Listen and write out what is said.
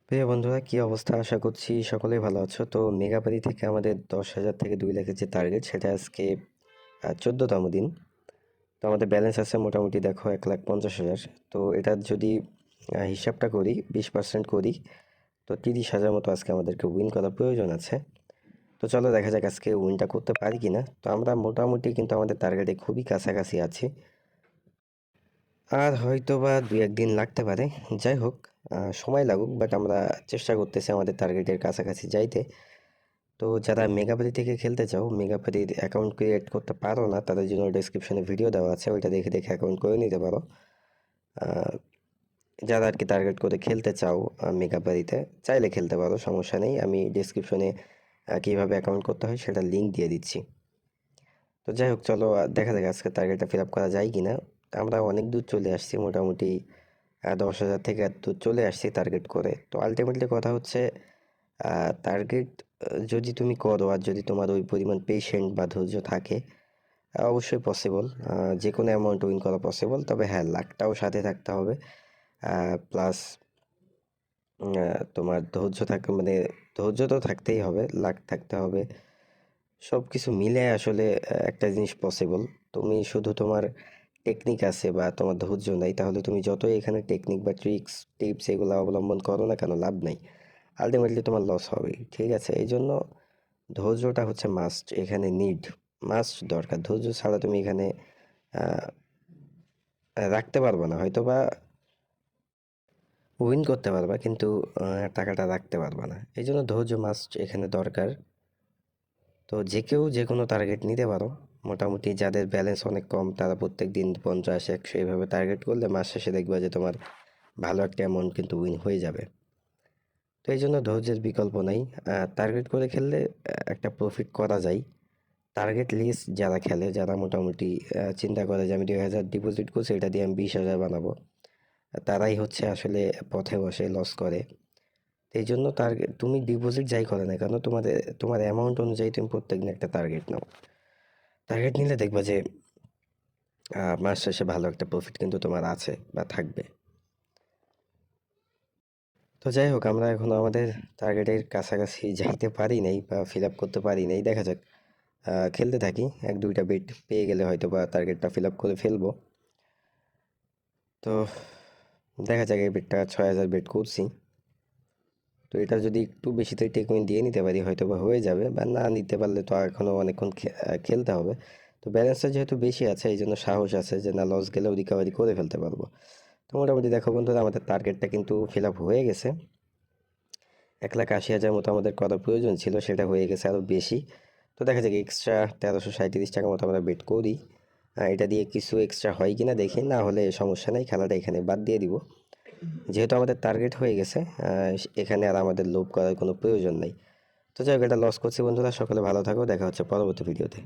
প্রিয় বন্ধুরা, কি অবস্থা? আশা করছি সকলেই ভালো আছো। তো মেগাবাড়ি থেকে আমাদের 10,000 থেকে 2 লাখের যে টার্গেট, সেটা আজকে 14তম দিন। তো আমাদের ব্যালেন্স আছে মোটামুটি দেখো 1,50,000। তো এটার যদি হিসাবটা করি, 20% করি, তো 30,000 মতো আজকে আমাদেরকে উইন করার প্রয়োজন আছে। তো চলো দেখা যাক আজকে উইনটা করতে পারি কি না। তো আমরা মোটামুটি কিন্তু আমাদের টার্গেটে খুবই কাছাকাছি আছি, আর হয়তো বা 2-1 দিন লাগতে পারে। যাই হোক, সময় লাগুক, বাট আমরা চেষ্টা করতেছি আমাদের টার্গেটের কাছাকাছি যাইতে। তো যারা মেগাপ্যারি থেকে খেলতে চাও, মেগাপ্যারির অ্যাকাউন্ট ক্রিয়েট করতে পারো না, তাদের জন্য ডেসক্রিপশনে ভিডিও দেওয়া আছে, ওইটা দেখে দেখে অ্যাকাউন্ট করে নিতে পারো। আহ, যারা আর কি টার্গেট করে খেলতে চাও মেগাপ্যারিতে, চাইলে খেলতে পারো, সমস্যা নেই। আমি ডেসক্রিপশনে কীভাবে অ্যাকাউন্ট করতে হয় সেটা লিঙ্ক দিয়ে দিচ্ছি। তো যাই হোক, চলো দেখা যাক আজকে টার্গেটটা ফিল আপ করা যায় কি না। আমরা অনেক দূর চলে আসছি, মোটামুটি 10,000 থেকে এত দূর চলে আসছি টার্গেট করে। তো আলটিমেটলি কথা হচ্ছে, টার্গেট যদি তুমি করো আর যদি তোমার ওই পরিমাণ পেশেন্ট বা ধৈর্য থাকে, অবশ্যই পসিবল। যে কোনো অ্যামাউন্ট উইন করা পসিবল, তবে হ্যাঁ, লাকটাও সাথে থাকতে হবে। প্লাস তোমার ধৈর্য থাকে, মানে ধৈর্য তো থাকতেই হবে, লাক থাকতে হবে। সব কিছু মিলে আসলে একটা জিনিস পসিবল। তুমি শুধু তোমার টেকনিক আছে বা তোমার ধৈর্য নাই, তাহলে তুমি যতই এখানে টেকনিক বা ট্রিক্স টিপস এগুলো অবলম্বন করো না কেন, লাভ নাই। আলটিমেটলি তোমার লস হবেই, ঠিক আছে? এই জন্য ধৈর্যটা হচ্ছে মাস্ট, এখানে মাস্ট দরকার। ধৈর্য ছাড়া তুমি এখানে আহ, রাখতে পারবে না, হয়তো বা উইন করতে পারবা, কিন্তু টাকাটা রাখতে পারবা না। এই জন্য ধৈর্য মাস্ট এখানে দরকার। তো যে কেউ যে কোনো টার্গেট নিতে পারো। মোটামুটি যাদের ব্যালেন্স অনেক কম, তারা প্রত্যেক দিন 50, 100 এইভাবে টার্গেট করলে মাস শেষে দেখবা যে তোমার ভালো একটা অ্যামাউন্ট কিন্তু উইন হয়ে যাবে। তো এই জন্য ধৈর্যের বিকল্প নাই। টার্গেট করে খেললে একটা প্রফিট করা যায়। টার্গেট লিস্ট যারা খেলে, যারা মোটামুটি চিন্তা করে যে আমি 2,000 ডিপোজিট করছি, এটা দিয়ে আমি 20,000 বানাবো, তারাই হচ্ছে আসলে পথে বসে লস করে। তো এই জন্য টার্গেট, তুমি ডিপোজিট যাই করে না কেন, তোমার অ্যামাউন্ট অনুযায়ী তুমি প্রত্যেকদিন একটা টার্গেট নাও। টার্গেট নিলে দেখবা যে মাস শেষে ভালো একটা প্রফিট কিন্তু তোমার আছে বা থাকবে। তো যাই হোক, আমরা এখনো আমাদের টার্গেটের কাছাকাছি যাইতে পারি নাই বা ফিল আপ করতে পারি নাই। দেখা যাক, খেলতে থাকি, 1-2টা বেট পেয়ে গেলে হয়তো বা টার্গেটটা ফিল আপ করে ফেলবো। তো দেখা যাক, এই বেটটা 6,000 বেট করছি। তো এটা যদি একটু বেশিতে টেক উইন দিয়ে নিতে পারি, হয়তো বা হয়ে যাবে, বা না নিতে পারলে তো এখনও অনেকক্ষণ খেলতে হবে। তো ব্যালেন্সটা যেহেতু বেশি আছে, এই জন্য সাহস আছে যে না, লস গেলেও রিকভারি করে ফেলতে পারবো। তো মোটামুটি দেখো বন্ধুরা, আমাদের টার্গেটটা কিন্তু ফিল আপ হয়ে গেছে। 1,80,000 মতো আমাদের করার প্রয়োজন ছিল, সেটা হয়ে গেছে আরও বেশি। তো দেখা যাক, এক্সট্রা 1337 টাকা মতো আমরা বেট করি। এটা দিয়ে কিছু এক্সট্রা হয় কি না দেখি, না হলে সমস্যা নেই, খেলাটা এখানে বাদ দিয়ে দিব। যেহেতু আমাদের টার্গেট হয়ে গেছে, এখানে আর আমাদের লোভ করার কোনো প্রয়োজন নেই। তো যাই হোক, এটা লস করছি বন্ধুরা, সকলে ভালো থাকো, দেখা হচ্ছে পরবর্তী ভিডিওতে।